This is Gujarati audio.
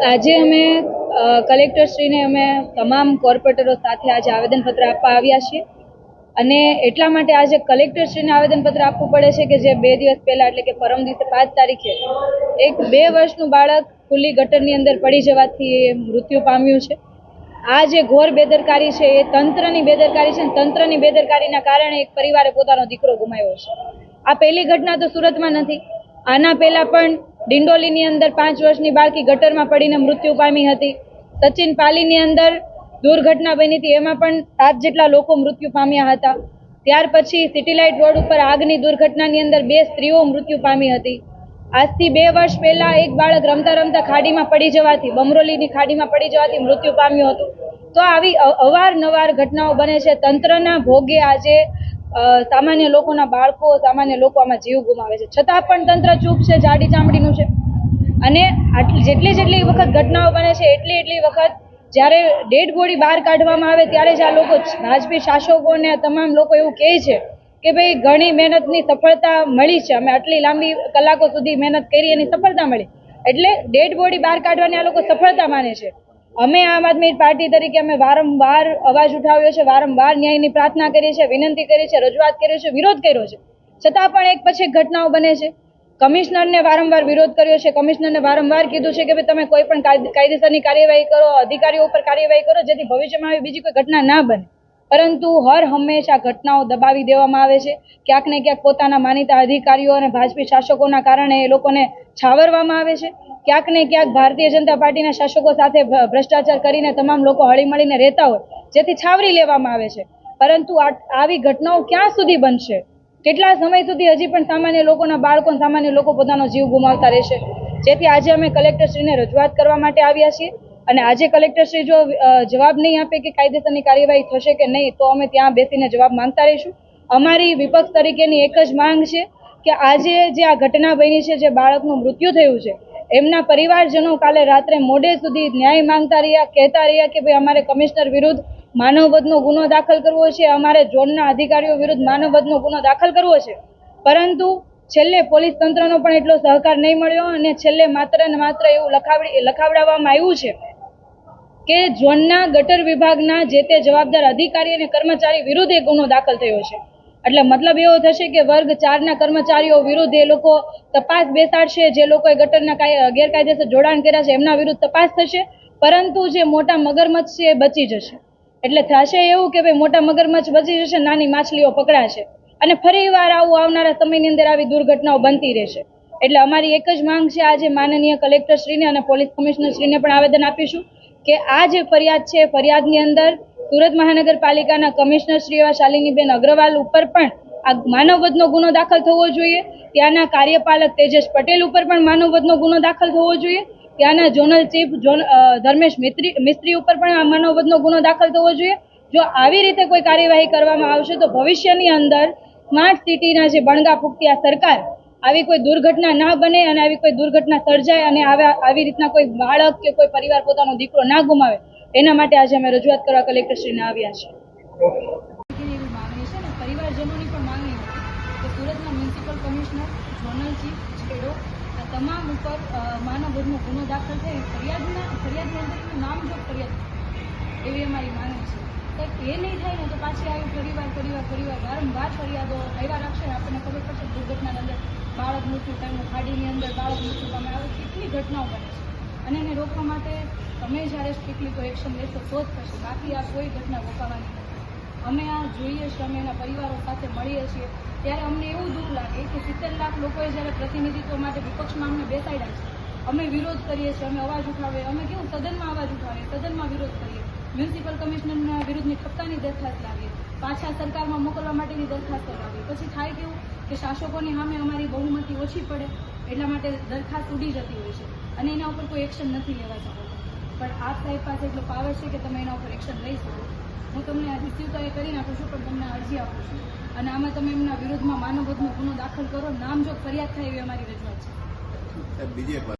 આજે અમે કલેક્ટરશ્રીને અમે તમામ કોર્પોરેટરો સાથે આજે આવેદનપત્ર આપવા આવ્યા છીએ અને એટલા માટે આજે કલેક્ટરશ્રીને આવેદનપત્ર આપવું પડે છે કે જે 2 દિવસ પહેલા એટલે કે પરમ દિવસે 5 તારીખે એક 2 વર્ષનું બાળક ખુલ્લી ગટરની અંદર પડી જવાથી મૃત્યુ પામ્યું છે। આ જે ઘોર બેદરકારી છે એ તંત્રની બેદરકારી છે। તંત્રની બેદરકારીના કારણે એક પરિવારે પોતાનો દીકરો ગુમાવ્યો છે। આ પહેલી ઘટના તો સુરતમાં નથી, આના પહેલા પણ ડિંડોલીની અંદર 5 વર્ષની બાળકી ગટરમાં પડીને મૃત્યુ પામી હતી। સચિન પાલીની અંદર દુર્ઘટના બની હતી, એમાં પણ 7 જેટલા લોકો મૃત્યુ પામ્યા હતા। ત્યાર પછી સિટી લાઇટ રોડ ઉપર આગની દુર્ઘટનાની અંદર 2 સ્ત્રીઓ મૃત્યુ પામી હતી। આજથી 2 વર્ષ પહેલા એક બાળક રમતા રમતા ખાડીમાં પડી જવાથી, બમરોલીની ખાડીમાં પડી જવાથી મૃત્યુ પામ્યું હતું। તો આવી અવારનવાર ઘટનાઓ બને છે। તંત્રના ભોગે આજે સામાન્ય લોકોના બાળકો, સામાન્ય લોકો આમાં જીવ ગુમાવે છે, છતાં પણ તંત્ર ચૂપ છે, જાડી ચામડીનું છે। અને જેટલી વખત ઘટનાઓ બને છે એટલી વખત જ્યારે ડેડ બોડી બહાર કાઢવામાં આવે ત્યારે જ આ લોકો ભાજપી શાસકોને તમામ લોકો એવું કહે છે કે ભાઈ ઘણી મહેનતની સફળતા મળી છે, અમે આટલી લાંબી કલાકો સુધી મહેનત કરી એની સફળતા મળી, એટલે ડેડ બોડી બહાર કાઢવાની આ લોકો સફળતા માને છે। અમે આમ આદમી પાર્ટી તરીકે અમે વારંવાર અવાજ ઉઠાવ્યો છે, વારંવાર ન્યાયની પ્રાર્થના કરી છે, વિનંતી કરી છે, રજૂઆત કરી છે, વિરોધ કર્યો છે, છતાં પણ એક પછી ઘટનાઓ બને છે। કમિશનરને વારંવાર વિરોધ કર્યો છે, કમિશનરને વારંવાર કીધું છે કે ભાઈ તમે કોઈ પણ કાયદેસરની કાર્યવાહી કરો, અધિકારીઓ ઉપર કાર્યવાહી કરો જેથી ભવિષ્યમાં આવી બીજી કોઈ ઘટના ના બને, પરંતુ હર હંમેશા ઘટનાઓ દબાવી દેવામાં આવે છે। ક્યાંક ને ક્યાંક પોતાના માનીતા અધિકારીઓ અને ભાજપી શાસકોના કારણે એ લોકોને છાવરવામાં આવે છે। ક્યાંક ને ક્યાંક ભારતીય જનતા પાર્ટીના શાસકો સાથે ભ્રષ્ટાચાર કરીને તમામ લોકો હળીમળીને રહેતા હોય જેથી છાવરી લેવામાં આવે છે, પરંતુ આવી ઘટનાઓ ક્યાં સુધી બનશે? કેટલા સમય સુધી હજી પણ સામાન્ય લોકોના બાળકો, સામાન્ય લોકો પોતાનો જીવ ગુમાવતા રહેશે? જેથી આજે અમે કલેક્ટરશ્રીને રજૂઆત કરવા માટે આવ્યા છીએ અને આજે કલેક્ટરશ્રી જો જવાબ નહીં આપે કે કાયદેસરની કાર્યવાહી થશે કે નહીં, તો અમે ત્યાં બેસીને જવાબ માંગતા રહીશું। અમારી વિપક્ષ તરીકેની એક જ માંગ છે કે આજે જે આ ઘટના બની છે, જે બાળકનું મૃત્યુ થયું છે, એમના પરિવારજનો કાલે રાત્રે મોડે સુધી ન્યાય માંગતા રહ્યા, કહેતા રહ્યા કે ભાઈ અમારે કમિશનર વિરુદ્ધ માનવવધનો ગુનો દાખલ કરવો છે, અમારે ઝોનના અધિકારીઓ વિરુદ્ધ માનવવધનો ગુનો દાખલ કરવો છે, પરંતુ છેલ્લે પોલીસ તંત્રનો પણ એટલો સહકાર નહીં મળ્યો અને છેલ્લે માત્ર ને માત્ર એવું લખાવડાવવામાં આવ્યું છે કે ઝોનના ગટર વિભાગના જે તે જવાબદાર અધિકારી અને કર્મચારી વિરુદ્ધ એ ગુનો દાખલ થયો છે। એટલે મતલબ એવો થશે કે વર્ગ 4ના કર્મચારીઓ વિરુદ્ધ એ લોકો તપાસ બેસાડશે, જે લોકોએ ગટરના ગેરકાયદેસર જોડાણ કર્યા છે એમના વિરુદ્ધ તપાસ થશે, પરંતુ જે મોટા મગરમચ્છ છે એ બચી જશે। એટલે થશે એવું કે ભાઈ મોટા મગરમચ્છ બચી જશે, નાની માછલીઓ પકડાશે અને ફરીવાર આવનારા સમયની અંદર આવી દુર્ઘટનાઓ બનતી રહેશે। એટલે અમારી એક જ માંગ છે, આજે માનનીય કલેક્ટરશ્રીને અને પોલીસ કમિશનરશ્રીને પણ આવેદન આપીશું કે આ જે ફરિયાદ છે, ફરિયાદની અંદર સુરત મહાનગરપાલિકાના કમિશનર શ્રી એવા શાલિનીબેન અગ્રવાલ ઉપર પણ આ માનવવધનો ગુનો દાખલ થવો જોઈએ, ત્યાંના કાર્યપાલક તેજસ પટેલ ઉપર પણ માનવવધનો ગુનો દાખલ થવો જોઈએ, ત્યાંના ઝોનલ ચીફ ધર્મેશ મિસ્ત્રી ઉપર પણ આ માનવવધનો ગુનો દાખલ થવો જોઈએ। જો આવી રીતે કોઈ કાર્યવાહી કરવામાં આવશે તો ભવિષ્યની અંદર સ્માર્ટ સિટીના જે બણગા ફૂંકતી આ સરકાર આવી કોઈ દુર્ઘટના ના બને અને આવી કોઈ દુર્ઘટના સર્જાય અને આવી રીતના કોઈ બાળક કે કોઈ પરિવાર પોતાનો દીકરો ના ગુમાવે, એના માટે આજે અમે રજૂઆત કરવા કલેક્ટરશ્રીને આવ્યા છીએ। પરિવારજનોની પણ માંગણી હતી કે સુરતના મ્યુનિસિપલ કમિશનર, ઝોનલ ચીફ, છેડો આ તમામ ઉપર માનવવધનો ગુનો દાખલ થઈ ફરિયાદની અંદરનું નામજોગ ફરિયાદ એવી અમારી માંગણી છે। તો એ નહીં થાય ને તો પાછી આવી ફરીવાર વારંવાર ફરિયાદો આવ્યા રાખશે ને આપણને ખબર પડશે દુર્ઘટનાની અંદર બાળક મૃત્યુ પામ્યું, ખાડીની અંદર બાળક મૃત્યુ પામે, આવી કેટલી ઘટનાઓ બને છે અને એને રોકવા માટે તમે જ્યારે સ્ટ્રિક્ટલી કોઈ એક્શન લેશો તો જ થશે, બાકી આ કોઈ ઘટના રોકાવાની નથી। અમે આ જોઈએ છીએ, અમે એના પરિવારો સાથે મળીએ છીએ ત્યારે અમને એવું દુઃખ લાગે કે 70 લાખ લોકોએ જ્યારે પ્રતિનિધિત્વ માટે વિપક્ષમાં અમને બેસાડ્યા છે, અમે વિરોધ કરીએ છીએ, અમે અવાજ ઉઠાવીએ, અમે કેવું સદનમાં અવાજ ઉઠાવીએ, સદનમાં વિરોધ કરીએ, મ્યુનિસિપલ કમિશનરના વિરુદ્ધની ઠપકાની દરખાસ્ત લાવીએ, પાછા સરકારમાં મોકલવા માટેની દરખાસ્તો લાવીએ, પછી થાય કેવું કે શાસકોની સામે અમારી બહુમતી ઓછી પડે એટલા માટે દરખાસ્ત ઉડી જતી હોય છે અને એના ઉપર કોઈ એક્શન નથી લેવા શકતો, પણ આ સાહેબ પાસે એટલો પાવર છે કે તમે એના ઉપર એક્શન લઈ શકો। હું તમને રિસીવ તો એ કરી નાખું છું, પણ તમને અરજી આપું છું અને આમાં તમે એમના વિરુદ્ધમાં માનવવધનો ગુનો દાખલ કરો, નામજોગ ફરિયાદ થાય એવી અમારી રજૂઆત છે।